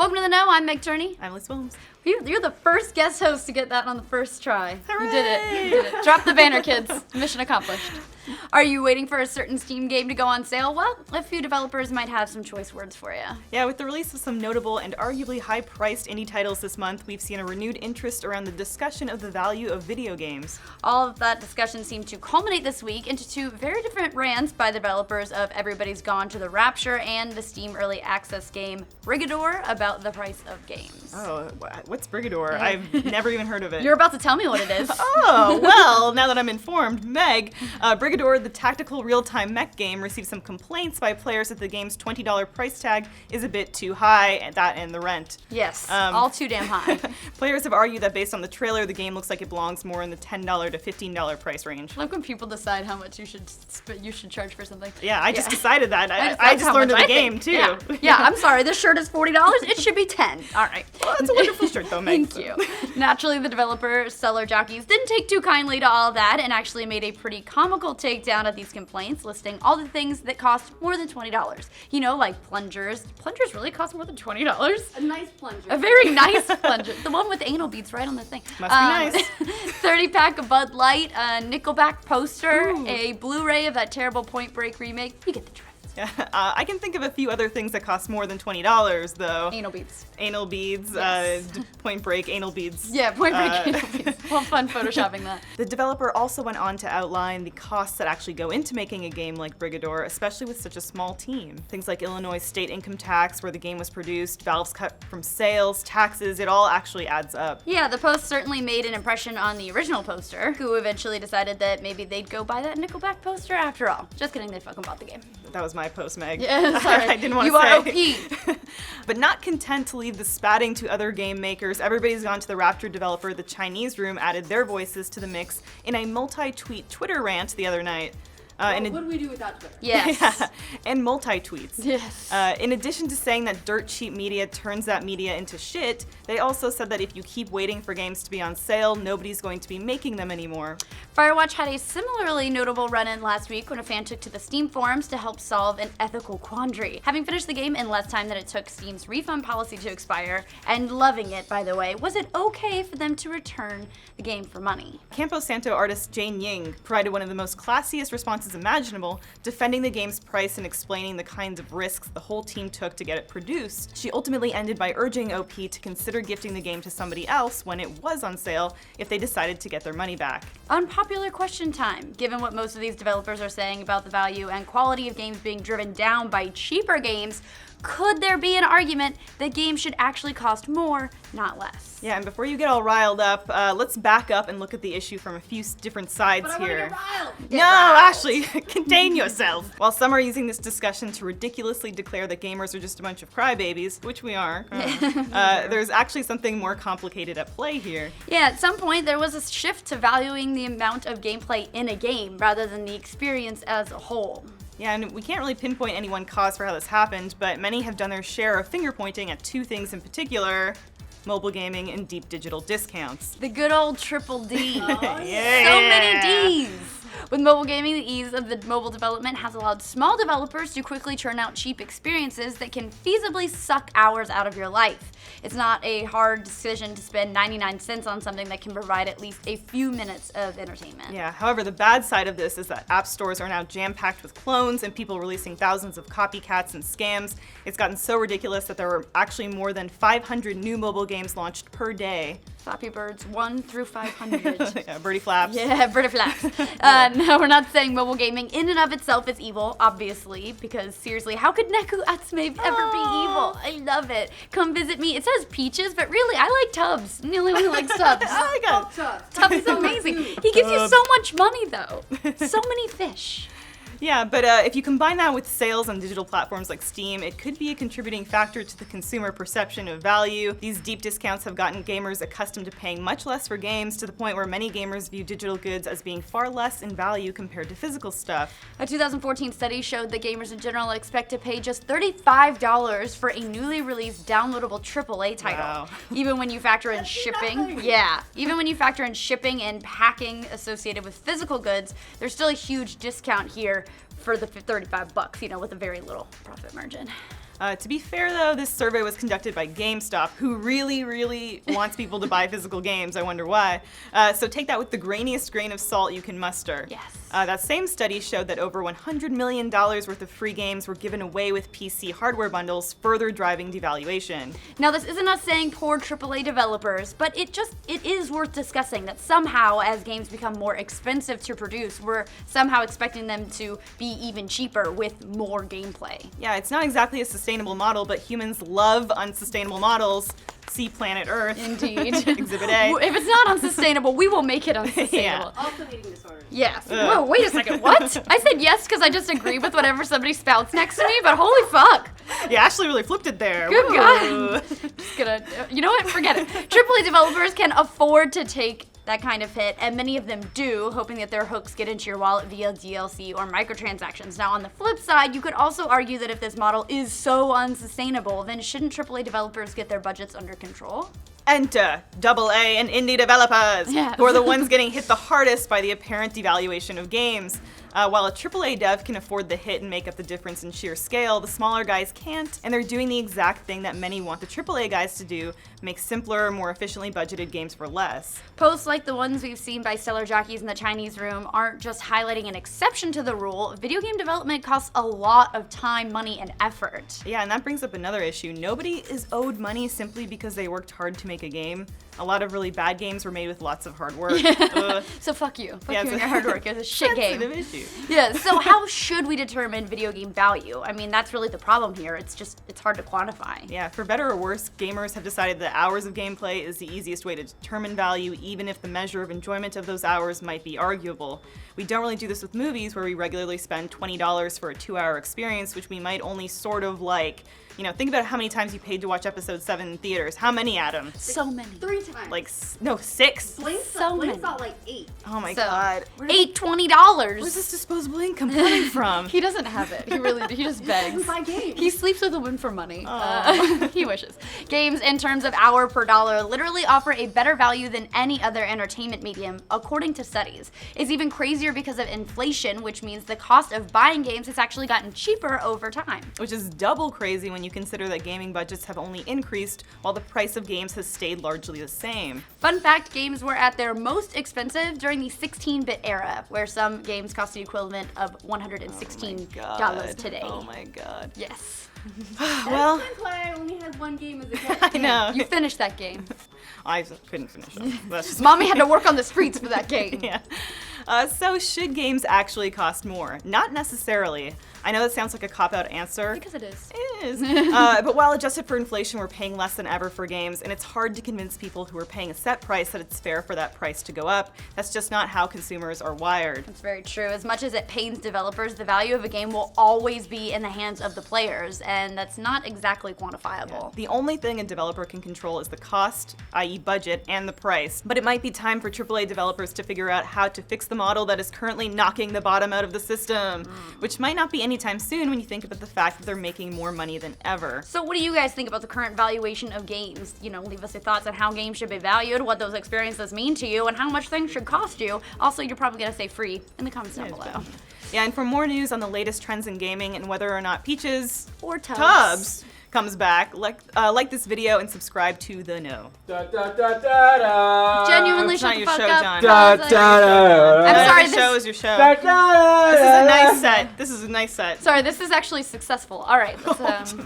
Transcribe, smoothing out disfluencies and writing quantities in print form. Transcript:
Welcome to the Know. I'm Meg Turney. I'm Elyse Willems. You're the first guest host to get that on the first try. Hooray! You did it. You did it. Drop the banner, kids. Mission accomplished. Are you waiting for a certain Steam game to go on sale? Well, a few developers might have some choice words for you. Yeah, with the release of some notable and arguably high-priced indie titles this month, we've seen a renewed interest around the discussion of the value of video games. All of that discussion seemed to culminate this week into two very different rants by the developers of Everybody's Gone to the Rapture and the Steam Early Access game Brigador about the price of games. Oh, what's Brigador? I've never even heard of it. You're about to tell me what it is. Oh, well, now that I'm informed, Meg, Brigador, the tactical real-time mech game, received some complaints by players that the game's $20 price tag is a bit too high, and that and the rent. Yes, all too damn high. Players have argued that based on the trailer, the game looks like it belongs more in the $10 to $15 price range. Like when people decide how much you should charge for something. Yeah, I just decided that. I just learned of the game, too. Yeah, I'm sorry, this shirt is $40, it should be $10. All right. Well, that's a wonderful shirt, though, Meg. Thank you. Naturally, the developer, Seller Jockeys, didn't take too kindly to all of that and actually made a pretty comical takedown of these complaints, listing all the things that cost more than $20. You know, like plungers. Plungers really cost more than $20? A nice plunger. A very nice plunger. The one with anal beads right on the thing. Must be nice. 30-pack of Bud Light, a Nickelback poster, a Blu-ray of that terrible Point Break remake. You get the drift. Yeah, I can think of a few other things that cost more than $20, though. Anal beads. Anal beads, Yes. Point Break, anal beads. Yeah, Point Break anal beads. Well, fun photoshopping that. The developer also went on to outline the costs that actually go into making a game like Brigador, especially with such a small team. Things like Illinois state income tax, where the game was produced, Valve's cut from sales, taxes, it all actually adds up. Yeah, the post certainly made an impression on the original poster, who eventually decided that maybe they'd go buy that Nickelback poster after all. Just kidding, they fucking bought the game. That was my post, Meg. Yeah, sorry. I didn't want to You are say. OP. But not content to leave the spatting to other game makers, Everybody's Gone to the Rapture developer, The Chinese Room, added their voices to the mix in a multi-tweet Twitter rant the other night. What would we do without Twitter? Yes. Yeah, and multi-tweets. Yes. In addition to saying that dirt cheap media turns that media into shit, they also said that if you keep waiting for games to be on sale, nobody's going to be making them anymore. Firewatch had a similarly notable run-in last week when a fan took to the Steam forums to help solve an ethical quandary. Having finished the game in less time than it took Steam's refund policy to expire, and loving it, by the way, was it okay for them to return the game for money? Campo Santo artist Jane Ying provided one of the most classiest responses imaginable, defending the game's price and explaining the kinds of risks the whole team took to get it produced. She ultimately ended by urging OP to consider gifting the game to somebody else when it was on sale if they decided to get their money back. Unpopular question time. Given what most of these developers are saying about the value and quality of games being driven down by cheaper games, could there be an argument that games should actually cost more, not less? Yeah, and before you get all riled up, let's back up and look at the issue from a few different sides But I want to here. get riled. No, Ashley, contain yourself. While some are using this discussion to ridiculously declare that gamers are just a bunch of crybabies, which we are, there's actually something more complicated at play here. Yeah, at some point there was a shift to valuing the amount of gameplay in a game rather than the experience as a whole. Yeah, and we can't really pinpoint any one cause for how this happened, but many have done their share of finger pointing at two things in particular: mobile gaming and deep digital discounts. The good old triple D. Yeah. So many Ds! With mobile gaming, the ease of the mobile development has allowed small developers to quickly churn out cheap experiences that can feasibly suck hours out of your life. It's not a hard decision to spend 99 cents on something that can provide at least a few minutes of entertainment. Yeah, however, the bad side of this is that app stores are now jam-packed with clones and people releasing thousands of copycats and scams. It's gotten so ridiculous that there were actually more than 500 new mobile games launched per day. Flappy Birds 1 through 500. Yeah, birdie flaps. Yeah, Birdie Flaps. No, we're not saying mobile gaming in and of itself is evil, obviously, because seriously, how could Neku Atsume ever be evil? I love it. Come visit me. It says peaches, but really, I like Tubbs. I'm the only one who likes Tubbs. I got it. Tubbs is amazing. He gives you so much money, though. So many fish. Yeah, but if you combine that with sales on digital platforms like Steam, it could be a contributing factor to the consumer perception of value. These deep discounts have gotten gamers accustomed to paying much less for games, to the point where many gamers view digital goods as being far less in value compared to physical stuff. A 2014 study showed that gamers in general expect to pay just $35 for a newly released downloadable AAA title. Wow. Even when you factor in shipping. Yeah, even when you factor in shipping and packing associated with physical goods, there's still a huge discount here for the $35, with a very little profit margin. To be fair, though, this survey was conducted by GameStop, who really, really wants people to buy physical games. I wonder why. So take that with the grainiest grain of salt you can muster. Yes. That same study showed that over $100 million worth of free games were given away with PC hardware bundles, further driving devaluation. Now, this isn't us saying poor AAA developers, but it is worth discussing that somehow, as games become more expensive to produce, we're somehow expecting them to be even cheaper with more gameplay. Yeah, it's not exactly a sustainable model, but humans love unsustainable models. See Planet Earth. Indeed. Exhibit A. If it's not unsustainable, we will make it unsustainable. Also eating disorders. Yes. Whoa, wait a second. What? I said yes because I just agree with whatever somebody spouts next to me, but holy fuck. Yeah, Ashley really flipped it there. Good Woo. God. Just gonna, you know what? Forget it. AAA developers can afford to take that kind of hit, and many of them do, hoping that their hooks get into your wallet via DLC or microtransactions. Now, on the flip side, you could also argue that if this model is so unsustainable, then shouldn't AAA developers get their budgets under control? Enter AA and indie developers, Yes. who are the ones getting hit the hardest by the apparent devaluation of games. While a AAA dev can afford the hit and make up the difference in sheer scale, the smaller guys can't, and they're doing the exact thing that many want the AAA guys to do, make simpler, more efficiently budgeted games for less. Posts like the ones we've seen by Stellar Jockeys in the Chinese Room aren't just highlighting an exception to the rule. Video game development costs a lot of time, money, and effort. Yeah, and that brings up another issue. Nobody is owed money simply because they worked hard to make a game. A lot of really bad games were made with lots of hard work. So fuck you. Fuck Yeah, you it's and a your hard work. It's a shit game. sensitive issue. Yeah, so how should we determine video game value? I mean, that's really the problem here. It's hard to quantify. Yeah, for better or worse, gamers have decided that hours of gameplay is the easiest way to determine value, even if the measure of enjoyment of those hours might be arguable. We don't really do this with movies, where we regularly spend $20 for a 2-hour experience, which we might only sort of like. You know, think about how many times you paid to watch episode 7 in theaters. How many, Adam? So many. 3 times. Like, no, 6? Blake so many. saw like 8. Oh my So, God. $20. Where's this disposable income coming from? He doesn't have it. He just begs. Buy games. He sleeps with a woman for money. He wishes. Games, in terms of hour per dollar, literally offer a better value than any other entertainment medium, according to studies. It's even crazier because of inflation, which means the cost of buying games has actually gotten cheaper over time. Which is double crazy when you consider that gaming budgets have only increased while the price of games has stayed largely the same. Fun fact, games were at their most expensive during the 16-bit era, where some games cost the equivalent of $116 today. Oh my God. Yes. Well, That's why I only had one game as a kid. I know. You finished that game. I couldn't finish it. That's just Mommy had to work on the streets for that game. yeah. So should games actually cost more? Not necessarily. I know that sounds like a cop-out answer. Because it is. It is. But while adjusted for inflation, we're paying less than ever for games, and it's hard to convince people who are paying a set price that it's fair for that price to go up. That's just not how consumers are wired. That's very true. As much as it pains developers, the value of a game will always be in the hands of the players, and that's not exactly quantifiable. The only thing a developer can control is the cost, i.e. budget, and the price. But it might be time for AAA developers to figure out how to fix the model that is currently knocking the bottom out of the system, which might not be anytime soon when you think about the fact that they're making more money than ever. So what do you guys think about the current valuation of games? You know, leave us your thoughts on how games should be valued, what those experiences mean to you, and how much things should cost you. Also, you're probably gonna say free in the comments down below. Yeah, and for more news on the latest trends in gaming and whether or not Peaches Or Tubs comes back, like this video and subscrib to The Know. Genuinely It's shut not the your fuck show, up. John. I'm sorry, Your show is your show. This This is a nice set. This is a nice set. Sorry, this is actually successful. All right, let's